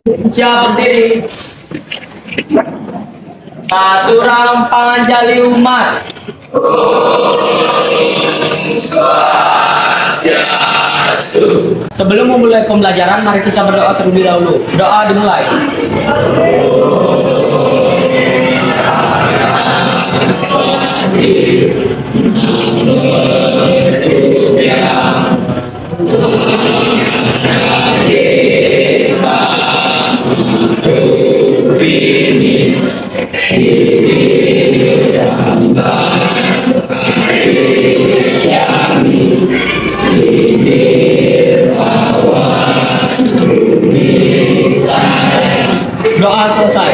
Siap berdiri. Aturan panjali umat. Sebelum memulai pembelajaran, mari kita berdoa terlebih dahulu. Doa dimulai. Doa selesai.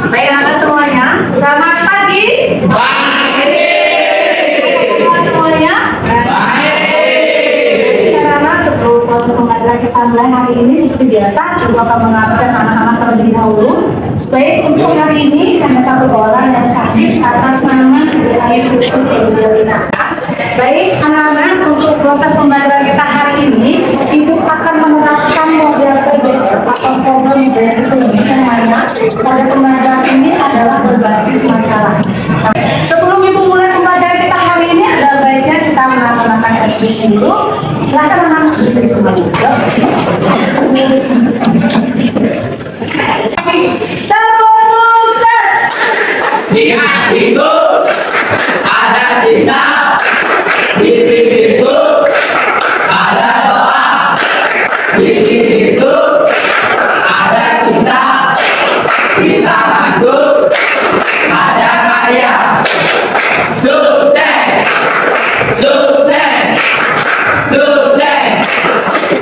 Baik anak semuanya, selamat pagi. Selamat semuanya. Karena sebelum proses pembelajaran kita mulai hari ini seperti biasa, coba akan mengabsen anak-anak terlebih dahulu. Baik, untuk hari ini hanya satu orang yang hadir atas nama Ibu Kristi Edelina. Baik, anak-anak, untuk proses pembelajaran kita hari ini, Ibu akan menerapkan model PBL atau problem based learning yang mana pada pembelajaran ini adalah berbasis masalah. Nah, sebelum Ibu mulai pembelajaran kita hari ini, adalah baiknya kita melaksanakan SBI dulu. Silakan anak-anak berdiri semuanya. Ingat itu ada cinta di bibirku, ada doa di bibirku, ada cinta di tanganku, ada karya. Sukses, sukses, sukses.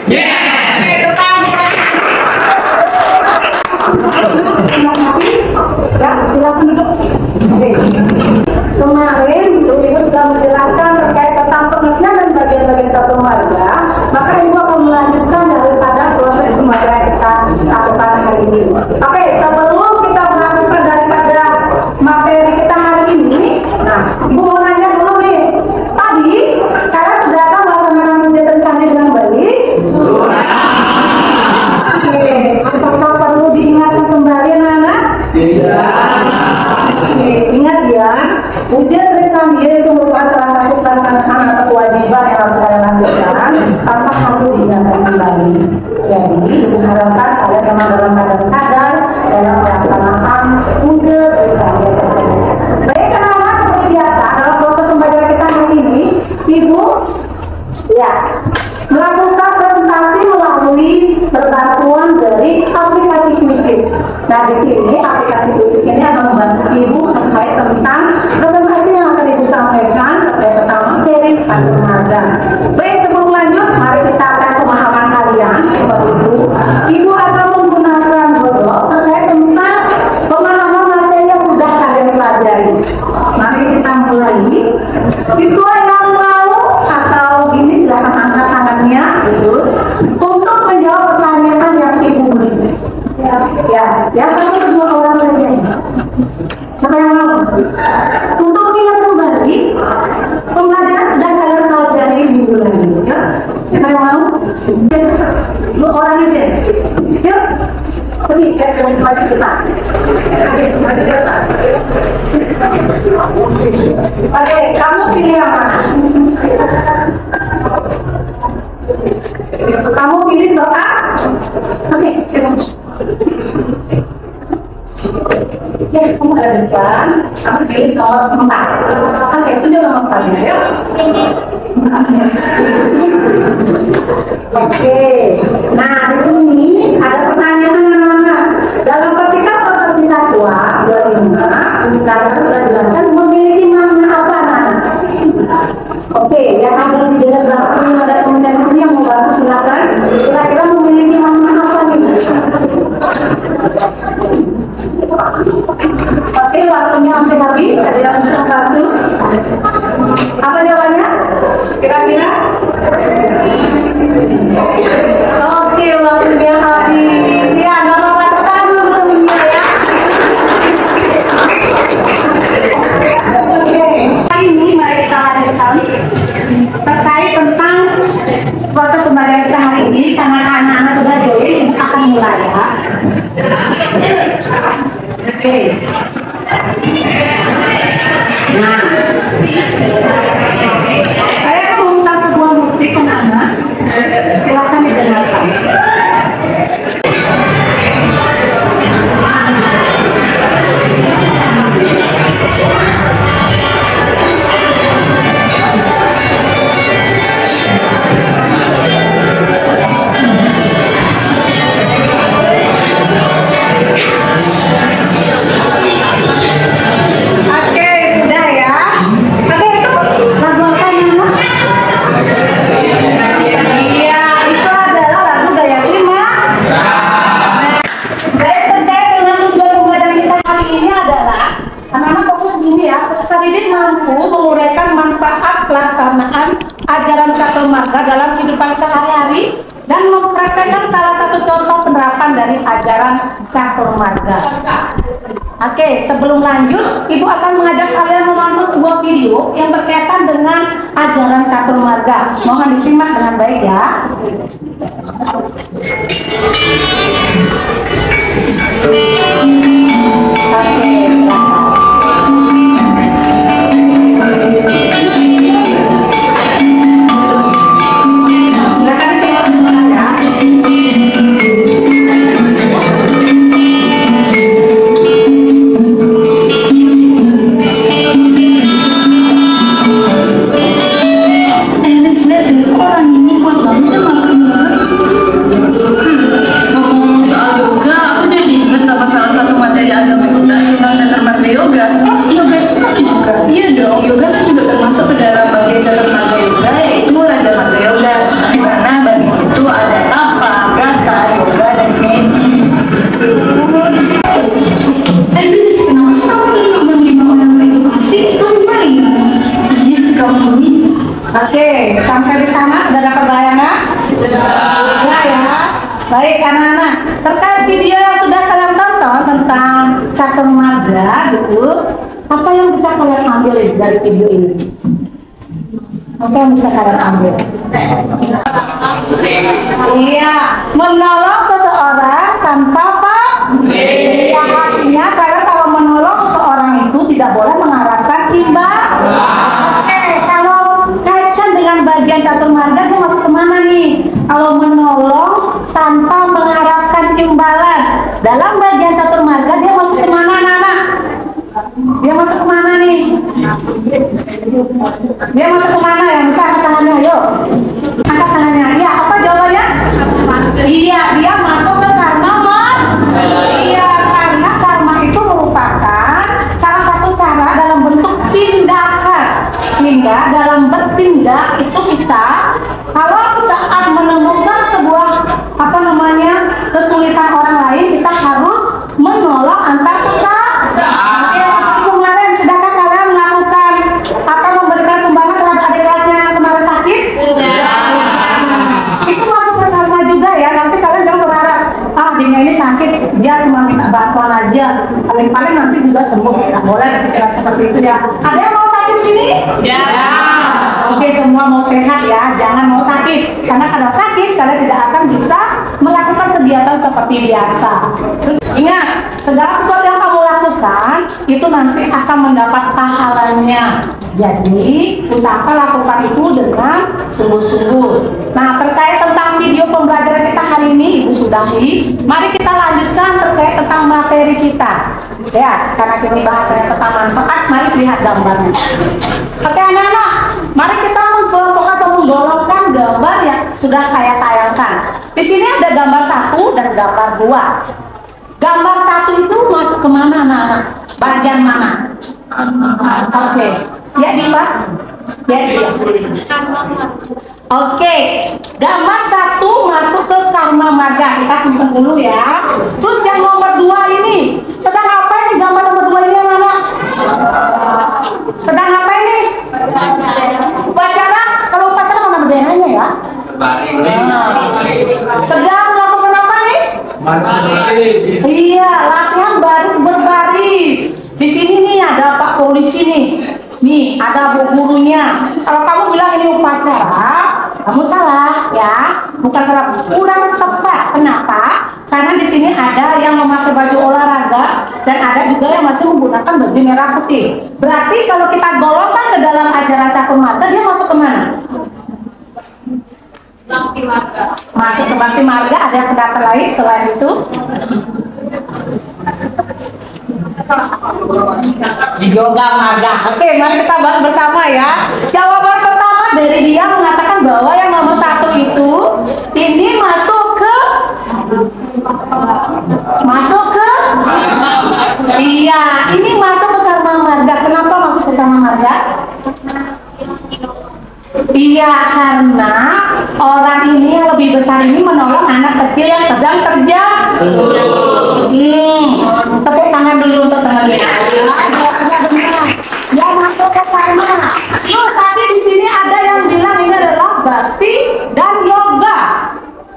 Yeah. Ya, silakan duduk. Kemarin Ibu sudah menjelaskan terkait tentang pengertian dan bagian-bagian satu marga, maka Ibu akan melanjutkan daripada proses pembelajaran kita lakukan hari ini. Oke, sebelum kita melakukan daripada materi kita hari ini, nah, Ibu mau nanya dulu nih. Tadi, kalian sudah akan melaksanakan ujian tulisannya dengan baik? Sudah. Oke, apakah perlu diingatkan kembali anak-anak? Tidak. Ingat ya, ujian tulisan itu merupakan salah satu pelaksanaan atau kewajiban yang harus kalian lakukan tanpa harus diingatkan kembali. Jadi, diharapkan kalian memang dalam keadaan sadar dalam pelaksanaan ujian tulisan tersebut. Baik, anak-anak, seperti biasa dalam proses pembelajaran kita hari ini, Ibu ya melakukan presentasi melalui bantuan dari aplikasi Quizizz. Nah, di sini aplikasi Quizizz ini akan membantu Ibu terkait tentang presentasi yang akan Ibu sampaikan terkait tentang materi catur marga. Baik, sebelum lanjut, mari kita tes pemahaman kalian. Seperti itu, Ibu akan menggunakan Godot terkait tentang pemahaman materi yang sudah kalian pelajari. Mari kita mulai. Siswa yang mau atau ini silahkan angkat tangannya, gitu, untuk menjawab pertanyaan yang Ibu beri. Ya, satu kedua orang saja. Siapa yang mau? Untuk mengingat kembali, pembelajaran sudah kalian pelajari minggu lalu. Ya, siapa yang mau? Lu orang aja. Yuk, pergi ke sekolah kita. Oke, kamu pilih yang mana? Kamu pilih soal? Oke, silakan. Ya, kamu ada di depan. Kamu pilih nomor 4. Oke, tunjuk nomor 4-nya ya. Oke. Nah, di sini ada pertanyaan anak-anak. Dalam ketika properti satwa 25, saya sudah jelaskan memiliki makna apa anak-anak? Oke, yang ada di dalam belakang yang ada komentar sini yang mau bantu silakan. Kira-kira memiliki makna apa nih? Oke, waktunya hampir habis. Ada yang bisa bantu? Apa jawabannya? Kira-kira? Oke, waktunya habis. Ya, nama katakan dulu temennya ya. Oke, hari ini mari kita lanjutkan terkait tentang proses pembelajaran kita hari ini. sini karena anak-anak sudah join, kita akan mulai ya. Oke. Nah, saya akan meminta sebuah musik anak-anak. Silakan didengarkan. Pelaksanaan ajaran Catur Marga dalam kehidupan sehari-hari dan mempraktekkan salah satu contoh penerapan dari ajaran Catur Marga. Oke, sebelum lanjut, Ibu akan mengajak kalian menonton sebuah video yang berkaitan dengan ajaran Catur Marga. Mohon disimak dengan baik ya. Oke, sampai di sana sudah dapat bayangan? Sudah ya. Baik anak-anak, terkait video yang sudah kalian tonton tentang Catur Marga gitu, apa yang bisa kalian ambil dari video ini? Apa yang bisa kalian ambil? Iya, menolong seseorang tanpa apa? Ya, artinya karena kalau menolong seseorang itu tidak boleh mengharapkan imbalan. Bagian Catur Marga dia masuk kemana nih? Kalau menolong tanpa mengharapkan imbalan, dalam bagian Catur Marga dia masuk kemana, Nana? Dia masuk kemana nih? Dia masuk kemana ya? Bisa angkat tangannya, ayo. Angkat tangannya. Iya, apa jawabannya? Iya, dia masuk ke karma. Iya, karena karma itu merupakan salah satu cara dalam bentuk tindakan. Sehingga dalam bertindak itu kita kalau saat menemukan sebuah kesulitan orang lain, kita harus menolong antar sesama. Ya, seperti kemarin, sedangkan kalian melakukan memberikan sumbangan terhadap adik-adiknya yang kemarin sakit? Itu masuk ke karma juga ya. Nanti kalian jangan berharap dia ini sakit, dia cuma minta bantuan aja, paling-paling nanti juga sembuh. Tidak boleh berpikiran seperti itu ya. Ada yang mau sakit sini? Ya. Oke, semua mau sehat ya, jangan mau sakit. Karena kalau sakit, kalian tidak akan bisa melakukan kegiatan seperti biasa. Terus ingat, segala sesuatu yang kamu lakukan itu nanti akan mendapat pahalanya. Jadi, usahakan lakukan itu dengan sungguh-sungguh. Nah, terkait tentang video pembelajaran kita hari ini, Ibu sudahi. Mari kita lanjutkan terkait tentang materi kita. Ya, karena ini bahasanya tentang manfaat, mari lihat gambarnya. Oke anak-anak, mari kita mengelompokkan atau menggolongkan gambar yang sudah saya tayangkan. Di sini ada gambar 1 dan gambar 2. Gambar 1 itu masuk kemana anak-anak? Bagian mana? Oke, ya Diva? Ya dia. Oke, gambar 1 masuk ke karma marga. Kita simpan dulu ya. Terus yang nomor 2 ini, sedang apa ini gambar nomor 2 ini anak-anak? Sedang apa ini? Upacara. Kalau upacara mana benderanya ya? Sedang melakukan apa nih? Iya, latihan baris berbaris. Di sini nih ada Pak Polisi nih. Nih ada bu gurunya. Kalau kamu bilang ini upacara, Kamu salah ya, bukan salah, kurang tepat. Kenapa? Karena di sini ada yang memakai baju olahraga dan ada juga yang masih menggunakan baju merah putih. Berarti kalau kita golongkan ke dalam ajaran catur marga, dia masuk kemana? Bakti marga. Masuk ke bakti marga. Ada yang pendapat lain selain itu? Di yoga marga. Oke, mari kita bahas bersama ya. Jawaban pertama dari dia mengatakan bahwa yang nomor 1 itu ini masuk ke iya, ini masuk ke karma marga. Kenapa masuk ke karma marga? Iya, karena orang ini yang lebih besar ini menolong anak kecil yang sedang terjatuh. Tepuk tangan dulu untuk teman-teman. Ya, masuk ke karma. Loh, tadi di sini ada yang bilang ini adalah bakti dan yoga.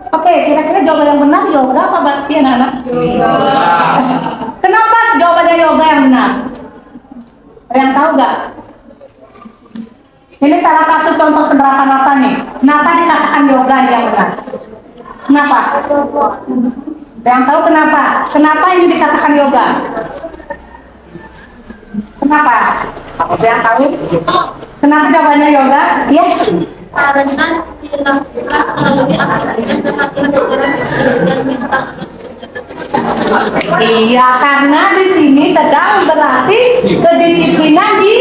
Oke, kira-kira jawaban yang benar yoga apa bakti, anak-anak? Kenapa jawabannya yoga yang benar? Ada yang tahu nggak? Ini salah satu contoh penerapan apa nih? Kenapa dikatakan yoga yang benar? Kenapa? Ada yang tahu kenapa? Kenapa ini dikatakan yoga? Kenapa? Ada yang tahu? Kenapa jawabannya yoga? Iya. Karena pura-pura melalui aktivitas kematian secara fisik dan mental. Iya, karena di sini sedang berarti kedisiplinan di.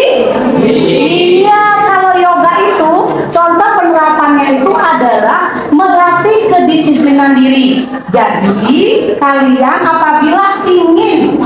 Iya, kalau yoga itu contoh penerapannya itu adalah melatih kedisiplinan diri. Jadi kalian apabila ingin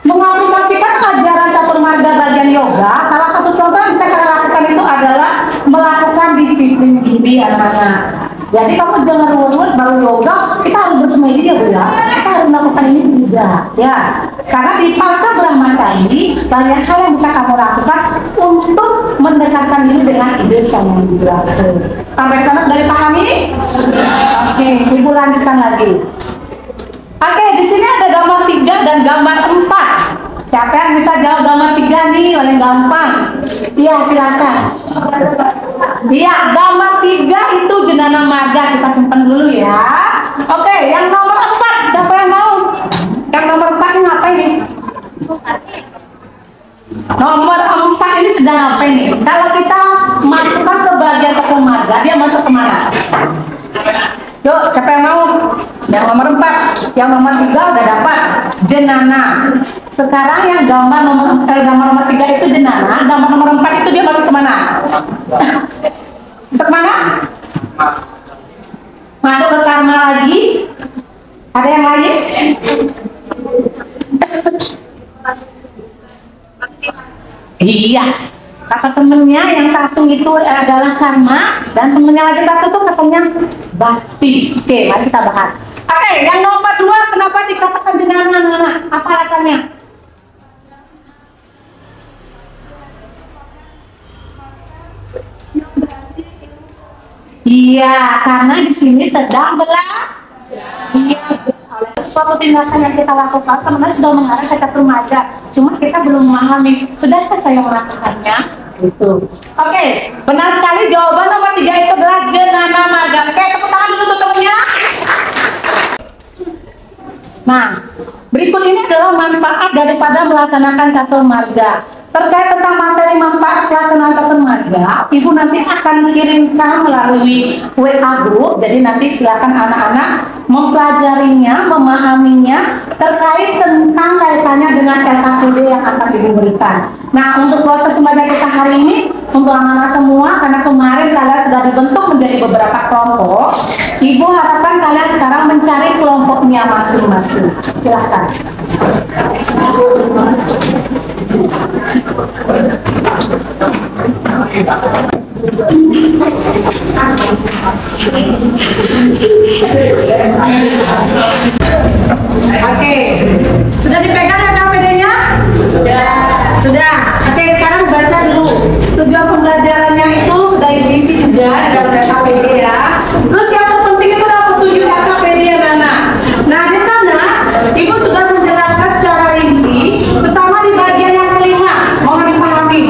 mengaplikasikan ajaran catur marga bagian yoga, salah satu contoh yang bisa kalian lakukan itu adalah melakukan disiplin diri, anak-anak. Jadi kamu jangan urut baru yoga, kita harus bersemedi ya Bu ya. Kita harus melakukan ini juga ya. Karena di fase brahmacari banyak hal yang bisa kamu lakukan untuk mendekatkan diri dengan ide yang dijelaskan. Sampai sana sudah dipahami? Oke, Ibu lanjutkan lagi. Oke, di sini ada gambar 3 dan gambar 4. Siapa yang bisa jawab gambar 3 nih, paling gampang? Iya, silakan. Iya, gambar 3 itu jenana marga, kita simpan dulu ya. Oke, yang nomor 4, siapa yang mau? Yang nomor 4 ini apa ini? Nomor 4 ini sedang apa ini? Kalau kita masukkan ke bagian toko marga, dia masuk kemana? Yuk, siapa yang mau? Yang nomor 4, yang nomor 3 udah dapat jenana. Sekarang yang gambar nomor 3 itu jenana, gambar nomor 4 itu dia masuk kemana? Masuk kemana? Masuk ke karma lagi. Ada yang lain? Iya. Kata temennya yang satu itu adalah karma dan temennya lagi satu tuh katanya bakti. Oke, mari kita bahas. Oke, yang nomor 2 kenapa dikatakan jenana, anak-anak? Apa alasannya? Iya, karena di sini sedang belajar. Iya, oleh sesuatu tindakan yang kita lakukan sebenarnya sudah mengarah ke catur marga. Cuma kita belum memahami. Sudahkah saya melakukannya? Itu. Oke, benar sekali jawaban nomor 3 itu adalah jenana marga. Oke, tepuk tangan dulu untuk temennya. Nah, berikut ini adalah manfaat daripada melaksanakan catur marga. Terkait tentang materi manfaat pelaksanaan catur marga, Ibu nanti akan kirimkan melalui WA grup. Jadi nanti silakan anak-anak mempelajarinya, memahaminya terkait tentang kaitannya dengan LKPD yang akan Ibu berikan. Nah, untuk proses pembelajaran kita hari ini untuk anak-anak semua, karena kemarin kalian sudah dibentuk menjadi beberapa kelompok, Ibu harapkan kalian sekarang mencari kelompoknya masing-masing. Silahkan. Oke, sudah dipegang ya KPD-nya? Sudah. Oke, sekarang baca dulu. Tujuan pembelajarannya itu sudah diisi juga dalam KPD ya. Terus yang terpenting itu adalah petunjuk KPD ya, Nana. Nah, di sana Ibu sudah menjelaskan secara rinci, terutama di bagian yang kelima. Mohon dipahami.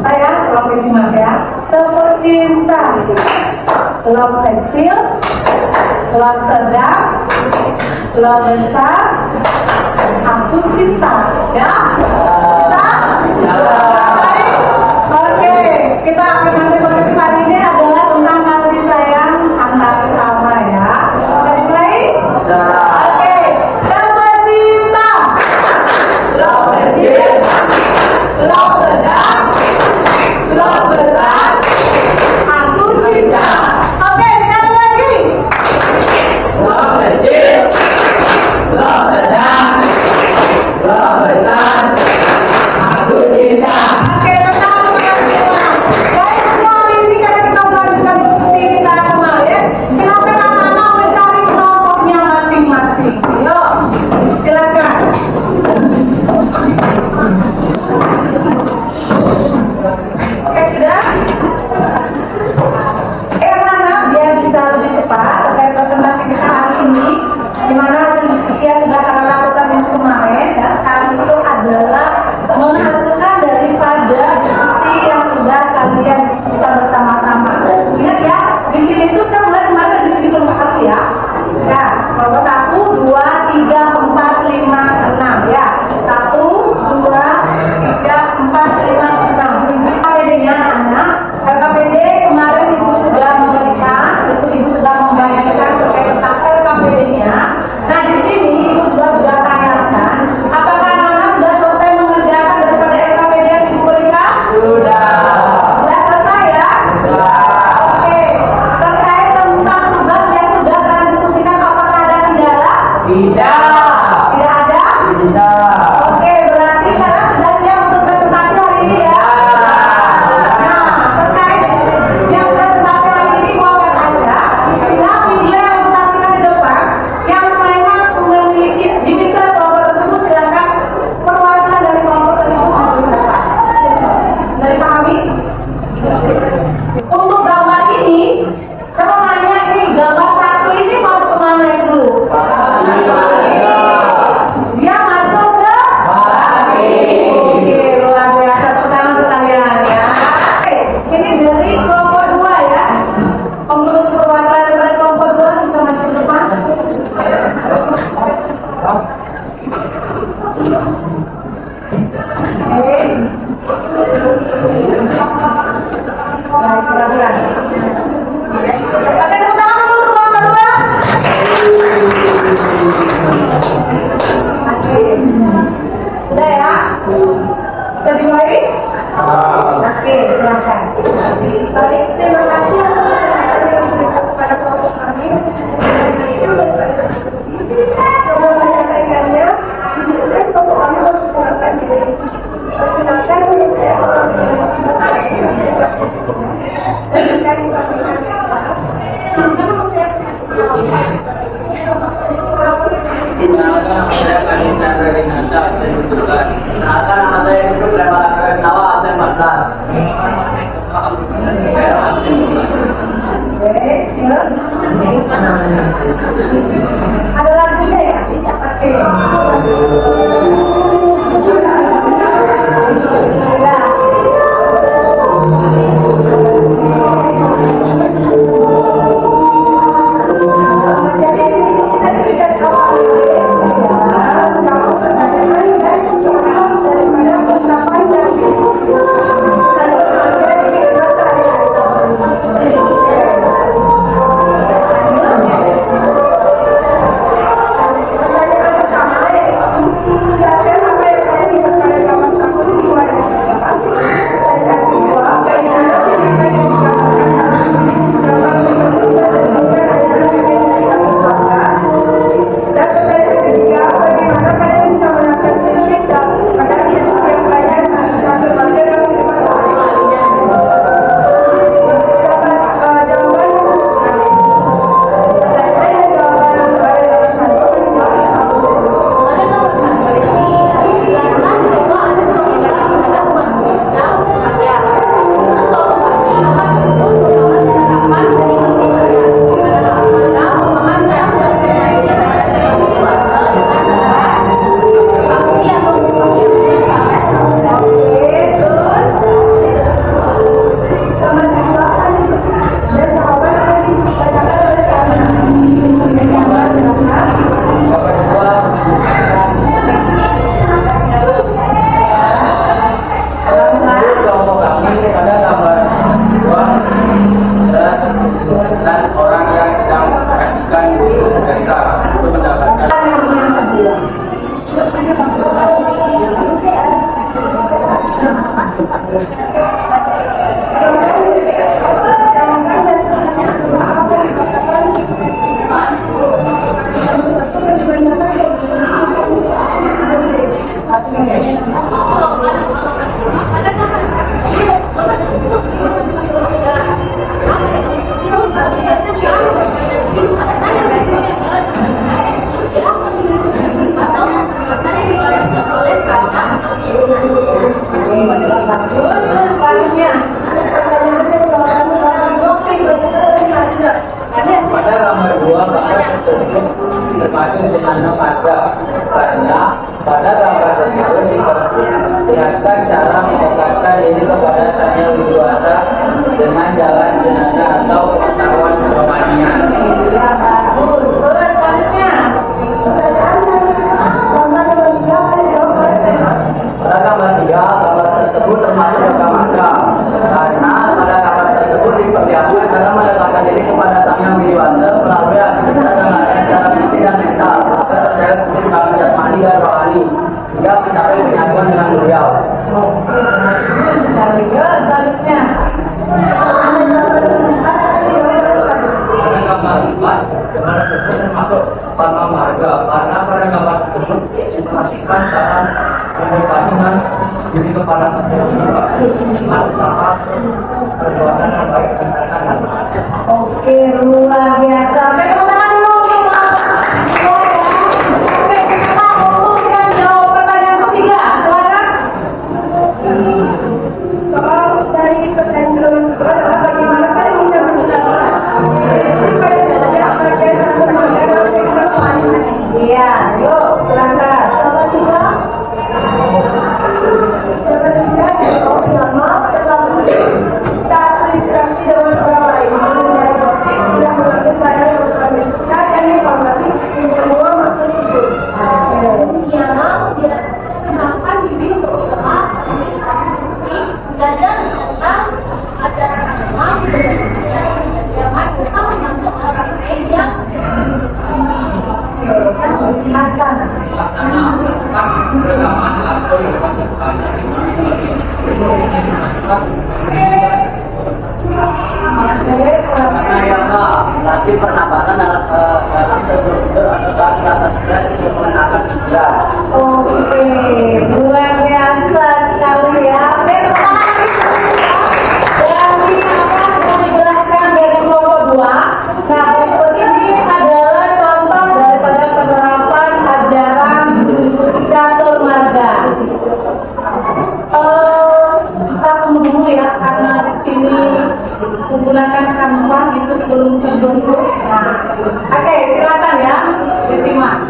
Sayang, tolong disimak ya. Tepuk cinta. Love kecil, love sedang, love besar. Aku cinta, ya. Bisa? Baik. Oke, kita aplikasi positif hari ini adalah tentang kasih sayang antar sesama ya. Bisa dimulai? Bisa. Oke, tepuk cinta. Love kecil, love sedang, love besar. Aku cinta. Oke, sekali lagi. Love kecil, love sedang, love besar. Aku cinta. Oke, bersama semua. Baik semua, ini karena kita melanjutkan diskusi kita kemarin. Silakan anak-anak mencari kelompoknya masing-masing. Yuk, silakan. Oke, sudah? Anak-anak biar bisa lebih cepat terkait presentasi kita hari ini, di mana hasil diskusi yang sudah kalian lakukan minggu kemarin, dan sekarang itu adalah menghasilkan daripada diskusi yang sudah kalian diskusikan bersama-sama. Ingat ya, di sini itu saya mulai kemarin di sini kelompok 1 ya. Ya, kelompok 1, 2, 3, 4, 5, 6 ya. 1, 2, 3, 4, 5, 6. LKPD-nya anak. LKPD kemarin ibu sudah memberikan, itu ibu sudah membayangkan terkait tentang LKPD-nya. Nah di sini ibu sudah tanyakan, apakah anak-anak sudah selesai mengerjakan daripada LKPD yang ibu berikan? Sudah. Sudah selesai ya? Sudah. Oke. Terkait tentang tugas yang sudah kalian diskusikan, apakah ada kendala? Tidak. Tidak ada? Tidak. Oke, berarti kalian sudah siap untuk presentasi hari ini ya? Nah, terkait yang presentasi hari ini gua akan ajak sehingga video yang ditampilkan di depan yang memang memiliki diminta kelompok tersebut silakan perwakilan dari kelompok tersebut maju ke depan. Dari kami untuk gambar ini saya mau nanya ini gambar 1 ini mau kemana itu dulu? Dia masuk ke oke, luar biasa. Pertama pertanyaan ya. Oke, ini dari kelompok 2 ya. Untuk perwakilan dari kelompok 2 bisa maju ke depan. Oke. Baik, silakan. Oke, pertama dulu kelompok 2. Oke. Sudah ya? Bisa dimulai? Oke, silakan. Baik, terima kasih kepada kelompok kami. Sebelum menyampaikannya, izinkan kelompok kami memperkenalkan diri. Perkenalkan diri saya. Nama saya Kanita Renata, saya butuhkan. Kenalkan nama saya Hidup dan Malaka Nawa, absen 14. Ada lagunya ya? Oke. Pertanyaan pertama dan orang yang sedang mengkajikan cerita untuk mendapatkan pada gambar 2 bahasa tersebut termasuk jenana pada karena pada gambar tersebut diperlihatkan cara mendekatkan diri kepada sang yang dewasa dengan jalan jenana atau pengetahuan rohanian. Pada gambar 3 gambar tersebut termasuk rekamannya karena pada gambar tersebut diperlihatkan cara mendekatkan diri kepada sang yang dewasa melalui aktivitas yang ada secara fisik dan mental agar terjaga keseimbangan jasmani dan rohani hingga mencapai penyatuan dengan beliau. Pada gambar 4 gambar tersebut termasuk Parma Marga karena pada gambar tersebut diperhatikan cara mendekatkan diri kepada sang yang dewasa dengan usaha perbuatan yang baik dan katakan. Oke, luar biasa. Oke, tepuk tangan dulu. Oke, kita merumuskan jawab pertanyaan ketiga. Silakan. Soal dari pertanyaan itu adalah bagaimana kita menjelaskan pada saja bagian satu negara persoalan ini. Iya, yuk silakan. Coba tiga. Satu interaksi dengan orang lain mengenai topik yang berasal dari informasi dan informasi semua maksud hidup. Kenapa diri berdoa belajar tentang ajaran agama jangan serta membantu orang lain yang Latih pernapasan dalam terbentur atau saat rasa stres untuk menenangkan pikiran. Oke, luar biasa sekali ya. Yang dijelaskan dari kelompok 2. Nah, berikut ini adalah contoh daripada penerapan ajaran catur marga. Kita tunggu dulu ya, karena di sini menggunakan kanvas itu belum terbentuk. Nah, oke, silakan ya, disimak.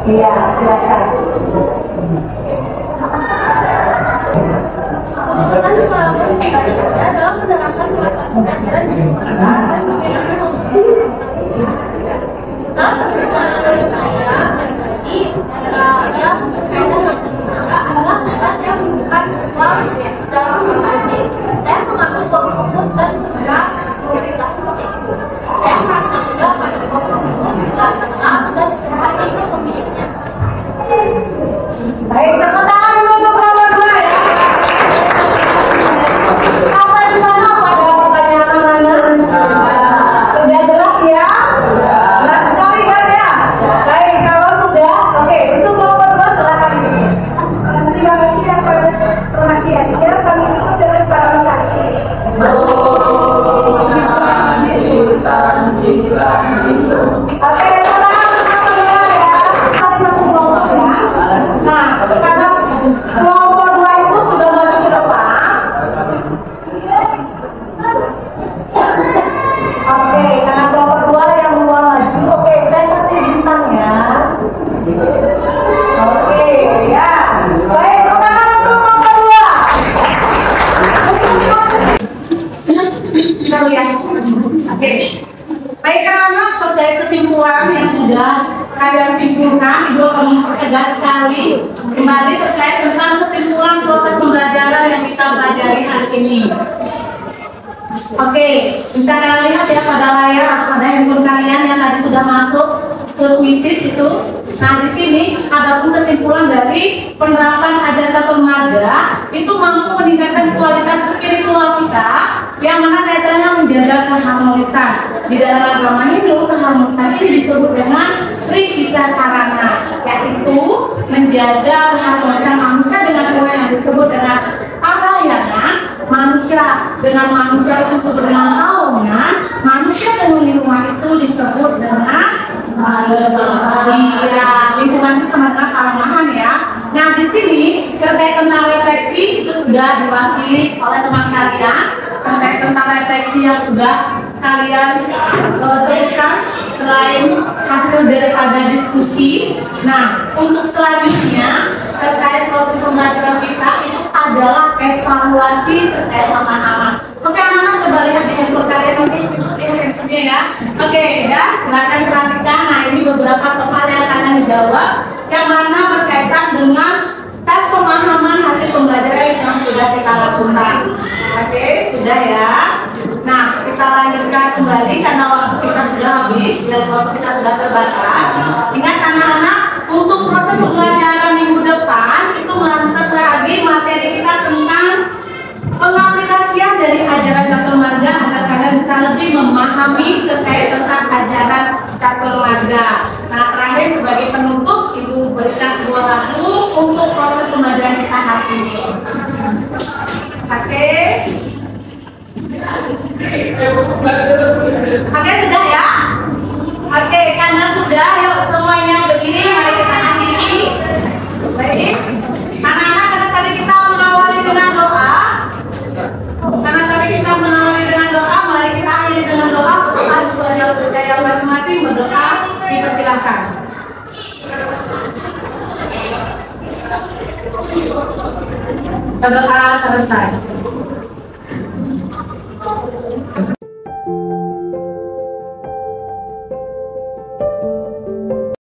Iya, silakan. dalam menerapkan filosofi ajaran jadi pekerjaan dan bagaimana solusi. Nah, menurut saya pribadi, yang saya adalah tugas yang bukan uang dalam arti saya mengambil fokus dan segera memberitahu seperti itu. Saya merasa juga pada fokus tersebut juga kenal dan berhati ke pemiliknya. Baik, tepuk tangan untuk nomor 2 ya. Apa di sana pada pertanyaan mana? kesimpulan yang sudah kalian simpulkan, Ibu akan mempertegas sekali kembali terkait tentang kesimpulan proses pembelajaran yang kita pelajari hari ini. Oke, bisa kalian lihat ya pada layar atau pada handphone kalian yang tadi sudah masuk ke kuisis itu. Nah, di sini ada pun kesimpulan dari penerapan ajaran catur marga itu mampu meningkatkan kualitas spiritual kita, yang mana kaitannya menjaga keharmonisan. Di dalam agama Hindu, keharmonisan ini disebut dengan Trivita Karana, yaitu menjaga keharmonisan manusia dengan Tuhan yang disebut dengan arayangan, manusia dengan manusia itu disebut dengan taungan, manusia dengan lingkungan itu disebut dengan lingkungan itu sama dengan kelemahan ya. Nah, di sini terkait tentang refleksi itu sudah diwakili oleh teman kalian terkait tentang refleksi yang sudah kalian sebutkan selain hasil daripada diskusi. Nah, untuk selanjutnya terkait proses pembelajaran kita itu adalah evaluasi terkait pemahaman. Oke, anak-anak coba lihat di handphone kalian, nanti lihat handphonenya ya. Oke ya, silakan perhatikan. Nah, ini beberapa soal yang akan dijawab, yang mana berkaitan dengan tes pemahaman hasil pembelajaran yang sudah kita lakukan. Oke, sudah ya. Nah, kita lanjutkan kembali karena waktu kita sudah habis dan waktu kita sudah terbatas. Ingat anak-anak, untuk proses pembelajaran minggu depan itu melanjutkan lagi materi kita tentang pengaplikasian dari ajaran catur marga agar kalian bisa lebih memahami terkait tentang ajaran catur marga. Nah, terakhir sebagai penutup, Ibu berikan sebuah lagu untuk proses pembelajaran kita hari ini. Oke. Oke, sudah ya? Oke, karena sudah, yuk semuanya berdiri, mari kita akhiri. Baik. Anak-anak, karena tadi kita mengawali dengan doa. Mari kita akhiri dengan doa. Sesuai yang percaya masing-masing berdoa, dipersilakan. Berdoa selesai.